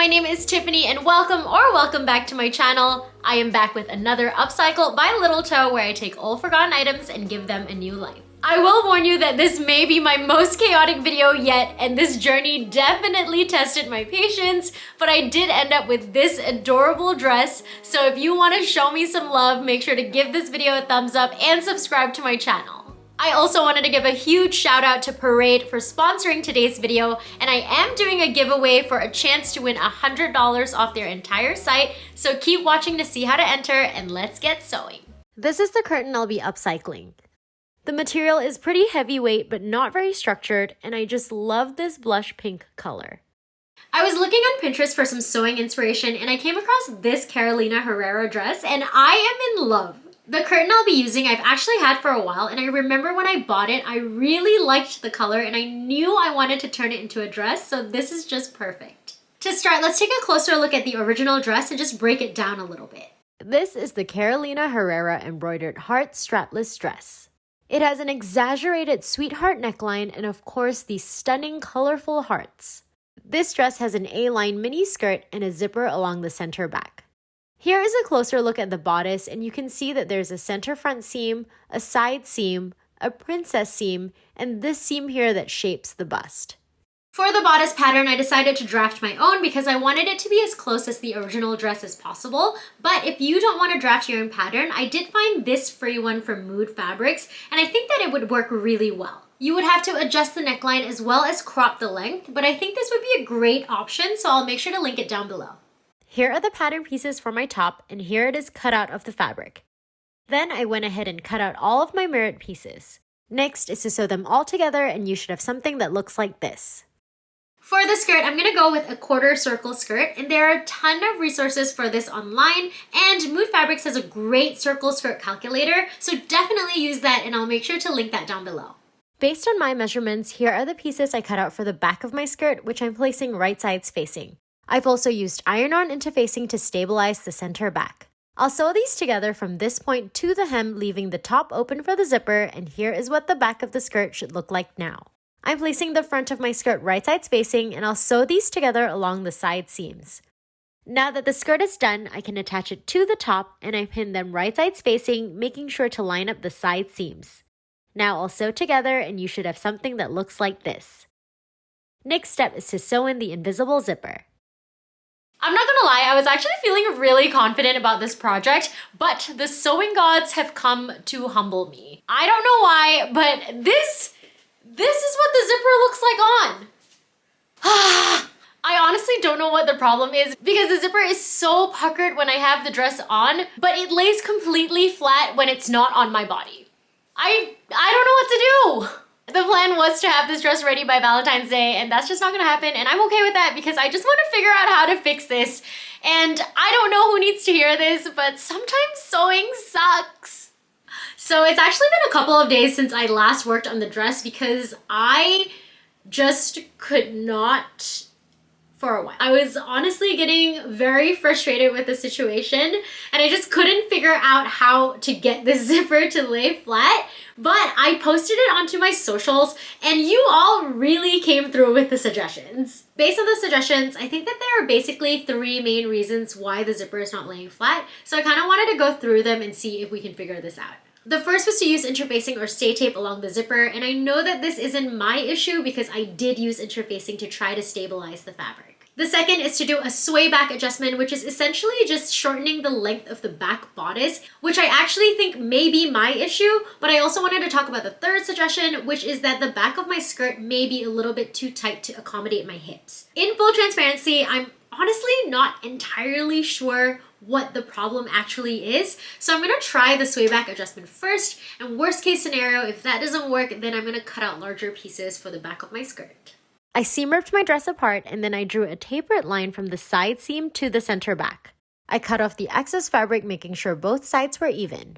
my name is Tiffany and welcome back to my channel. I am back with another upcycle by littletoh where I take old forgotten items and give them a new life. I will warn you that this may be my most chaotic video yet, and this journey definitely tested my patience, but I did end up with this adorable dress. So if you want to show me some love, make sure to give this video a thumbs up and subscribe to my channel. I also wanted to give a huge shout out to Parade for sponsoring today's video, and I am doing a giveaway for a chance to win $100 off their entire site, so keep watching to see how to enter and let's get sewing. This is the curtain I'll be upcycling. The material is pretty heavyweight but not very structured, and I just love this blush pink color. I was looking on Pinterest for some sewing inspiration and I came across this Carolina Herrera dress and I am in love. The curtain I'll be using I've actually had for a while, and I remember when I bought it, I really liked the color and I knew I wanted to turn it into a dress, so this is just perfect. To start, let's take a closer look at the original dress and just break it down a little bit. This is the Carolina Herrera embroidered heart strapless dress. It has an exaggerated sweetheart neckline and of course these stunning colorful hearts. This dress has an A-line mini skirt and a zipper along the center back. Here is a closer look at the bodice, and you can see that there's a center front seam, a side seam, a princess seam, and this seam here that shapes the bust. For the bodice pattern, I decided to draft my own because I wanted it to be as close as the original dress as possible, but if you don't want to draft your own pattern, I did find this free one from Mood Fabrics, and I think that it would work really well. You would have to adjust the neckline as well as crop the length, but I think this would be a great option, so I'll make sure to link it down below. Here are the pattern pieces for my top, and here it is cut out of the fabric. Then I went ahead and cut out all of my mirrored pieces. Next is to sew them all together, and you should have something that looks like this. For the skirt, I'm going to go with a quarter circle skirt, and there are a ton of resources for this online, and Mood Fabrics has a great circle skirt calculator, so definitely use that, and I'll make sure to link that down below. Based on my measurements, here are the pieces I cut out for the back of my skirt, which I'm placing right sides facing. I've also used iron-on interfacing to stabilize the center back. I'll sew these together from this point to the hem, leaving the top open for the zipper, and here is what the back of the skirt should look like now. I'm placing the front of my skirt right sides facing, and I'll sew these together along the side seams. Now that the skirt is done, I can attach it to the top, and I pin them right sides facing, making sure to line up the side seams. Now I'll sew together, and you should have something that looks like this. Next step is to sew in the invisible zipper. I'm not gonna lie, I was actually feeling really confident about this project, but the sewing gods have come to humble me. I don't know why, but this is what the zipper looks like on. I honestly don't know what the problem is because the zipper is so puckered when I have the dress on, but it lays completely flat when it's not on my body. I don't know what to do. The plan was to have this dress ready by Valentine's Day, and that's just not gonna happen, and I'm okay with that because I just want to figure out how to fix this. And I don't know who needs to hear this, but sometimes sewing sucks. So it's actually been a couple of days since I last worked on the dress because I just could not for a while. I was honestly getting very frustrated with the situation and I just couldn't figure out how to get the zipper to lay flat, but I posted it onto my socials and you all really came through with the suggestions. Based on the suggestions, I think that there are basically 3 main reasons why the zipper is not laying flat, so I kind of wanted to go through them and see if we can figure this out. The first was to use interfacing or stay tape along the zipper, and I know that this isn't my issue because I did use interfacing to try to stabilize the fabric. The second is to do a sway back adjustment, which is essentially just shortening the length of the back bodice, which I actually think may be my issue, but I also wanted to talk about the third suggestion, which is that the back of my skirt may be a little bit too tight to accommodate my hips. In full transparency, I'm honestly not entirely sure what the problem actually is, so I'm gonna try the sway back adjustment first, and worst case scenario, if that doesn't work, then I'm gonna cut out larger pieces for the back of my skirt. I seam ripped my dress apart and then I drew a tapered line from the side seam to the center back. I cut off the excess fabric, making sure both sides were even.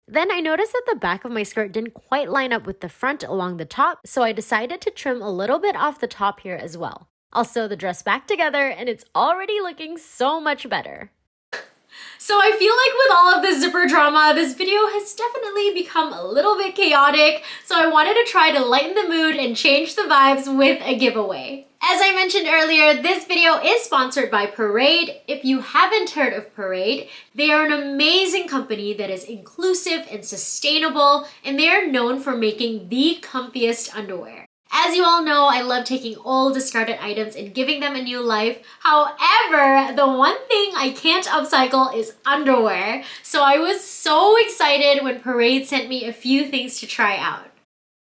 Then I noticed that the back of my skirt didn't quite line up with the front along the top, so I decided to trim a little bit off the top here as well. I'll sew the dress back together and it's already looking so much better. So I feel like with all of the zipper drama, this video has definitely become a little bit chaotic, so I wanted to try to lighten the mood and change the vibes with a giveaway. As I mentioned earlier, this video is sponsored by Parade. If you haven't heard of Parade, they are an amazing company that is inclusive and sustainable, and they are known for making the comfiest underwear. As you all know, I love taking old discarded items and giving them a new life. However, the one thing I can't upcycle is underwear. So I was so excited when Parade sent me a few things to try out.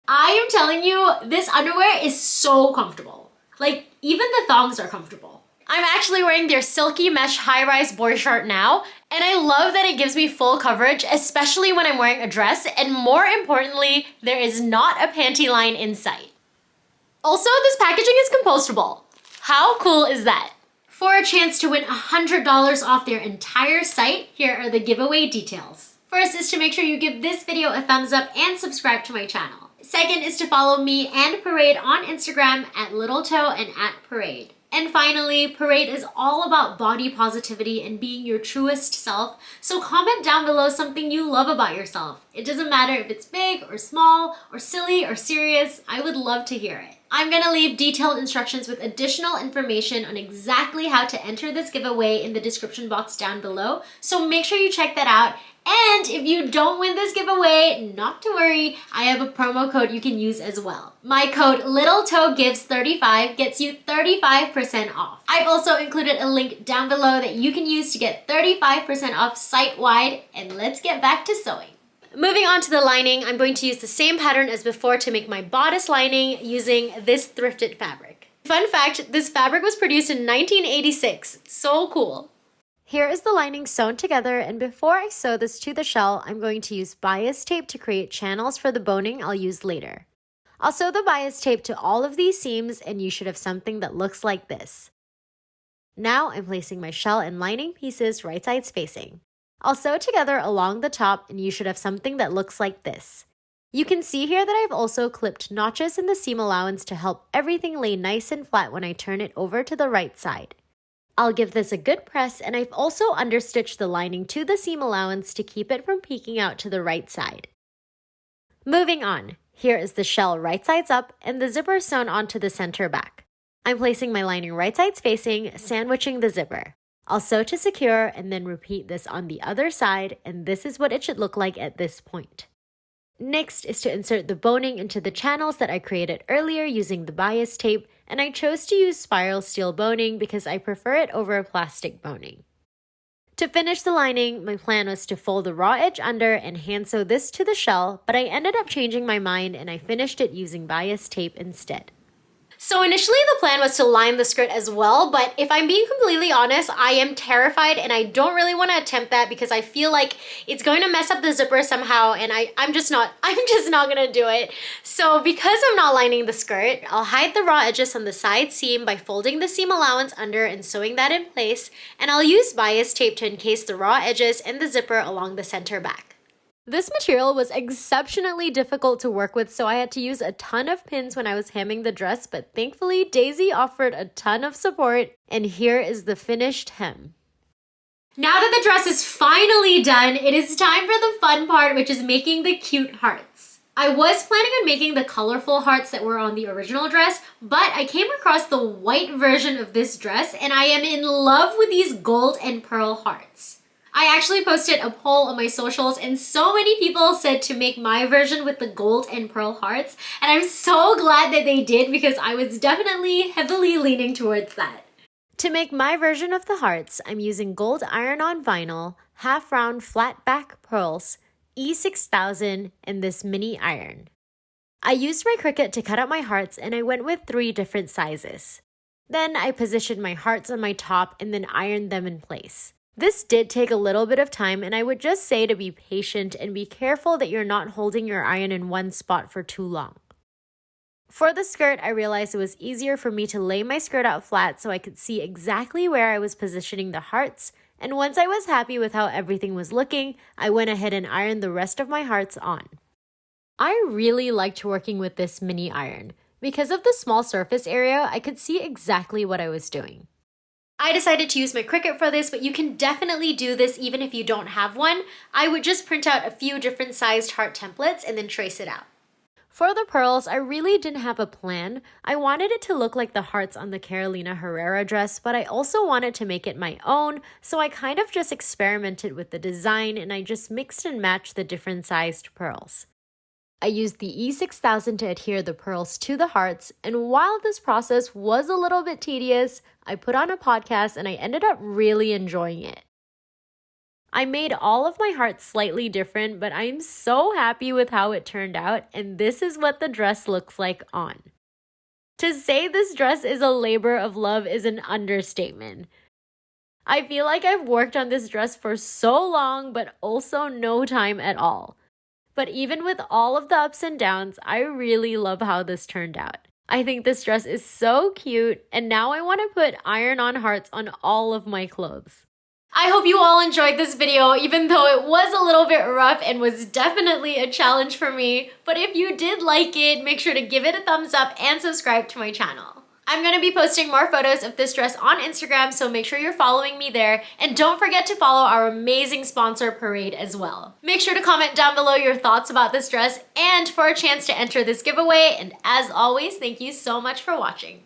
I am telling you, this underwear is so comfortable. Like, even the thongs are comfortable. I'm actually wearing their silky mesh high-rise board short now, and I love that it gives me full coverage, especially when I'm wearing a dress, and more importantly, there is not a panty line in sight. Also, this packaging is compostable. How cool is that? For a chance to win $100 off their entire site, here are the giveaway details. First is to make sure you give this video a thumbs up and subscribe to my channel. Second is to follow me and Parade on Instagram at littletoh and at Parade. And finally, Parade is all about body positivity and being your truest self, so comment down below something you love about yourself. It doesn't matter if it's big or small or silly or serious, I would love to hear it. I'm gonna leave detailed instructions with additional information on exactly how to enter this giveaway in the description box down below, so make sure you check that out. And if you don't win this giveaway, not to worry, I have a promo code you can use as well. My code littletohgives35 gets you 35% off. I've also included a link down below that you can use to get 35% off site-wide, and let's get back to sewing. Moving on to the lining, I'm going to use the same pattern as before to make my bodice lining using this thrifted fabric. Fun fact, this fabric was produced in 1986. So cool. Here is the lining sewn together, and before I sew this to the shell, I'm going to use bias tape to create channels for the boning I'll use later. I'll sew the bias tape to all of these seams, and you should have something that looks like this. Now I'm placing my shell and lining pieces right sides facing. I'll sew together along the top, and you should have something that looks like this. You can see here that I've also clipped notches in the seam allowance to help everything lay nice and flat when I turn it over to the right side. I'll give this a good press, and I've also understitched the lining to the seam allowance to keep it from peeking out to the right side. Moving on, here is the shell right sides up and the zipper sewn onto the center back. I'm placing my lining right sides facing, sandwiching the zipper. I'll sew to secure and then repeat this on the other side, and this is what it should look like at this point. Next is to insert the boning into the channels that I created earlier using the bias tape, and I chose to use spiral steel boning because I prefer it over plastic boning. To finish the lining, my plan was to fold the raw edge under and hand sew this to the shell, but I ended up changing my mind and I finished it using bias tape instead. So initially the plan was to line the skirt as well, but if I'm being completely honest, I am terrified and I don't really want to attempt that because I feel like it's going to mess up the zipper somehow, and I'm just not gonna do it. So because I'm not lining the skirt, I'll hide the raw edges on the side seam by folding the seam allowance under and sewing that in place, and I'll use bias tape to encase the raw edges and the zipper along the center back. This material was exceptionally difficult to work with, so I had to use a ton of pins when I was hemming the dress, but thankfully Daisy offered a ton of support, and here is the finished hem. Now that the dress is finally done, it is time for the fun part, which is making the cute hearts. I was planning on making the colorful hearts that were on the original dress, but I came across the white version of this dress, and I am in love with these gold and pearl hearts. I actually posted a poll on my socials, and so many people said to make my version with the gold and pearl hearts, and I'm so glad that they did because I was definitely heavily leaning towards that. To make my version of the hearts, I'm using gold iron-on vinyl, half-round flat back pearls, E6000, and this mini iron. I used my Cricut to cut out my hearts, and I went with 3 different sizes. Then I positioned my hearts on my top and then ironed them in place. This did take a little bit of time, and I would just say to be patient and be careful that you're not holding your iron in one spot for too long. For the skirt, I realized it was easier for me to lay my skirt out flat so I could see exactly where I was positioning the hearts, and once I was happy with how everything was looking, I went ahead and ironed the rest of my hearts on. I really liked working with this mini iron. Because of the small surface area, I could see exactly what I was doing. I decided to use my Cricut for this, but you can definitely do this even if you don't have one. I would just print out a few different sized heart templates and then trace it out. For the pearls, I really didn't have a plan. I wanted it to look like the hearts on the Carolina Herrera dress, but I also wanted to make it my own, so I kind of just experimented with the design and I just mixed and matched the different sized pearls. I used the E6000 to adhere the pearls to the hearts, and while this process was a little bit tedious, I put on a podcast and I ended up really enjoying it. I made all of my hearts slightly different, but I'm so happy with how it turned out, and this is what the dress looks like on. To say this dress is a labor of love is an understatement. I feel like I've worked on this dress for so long, but also no time at all. But even with all of the ups and downs, I really love how this turned out. I think this dress is so cute, and now I want to put iron-on hearts on all of my clothes. I hope you all enjoyed this video, even though it was a little bit rough and was definitely a challenge for me. But if you did like it, make sure to give it a thumbs up and subscribe to my channel. I'm going to be posting more photos of this dress on Instagram, so make sure you're following me there. And don't forget to follow our amazing sponsor, Parade, as well. Make sure to comment down below your thoughts about this dress and for a chance to enter this giveaway. And as always, thank you so much for watching.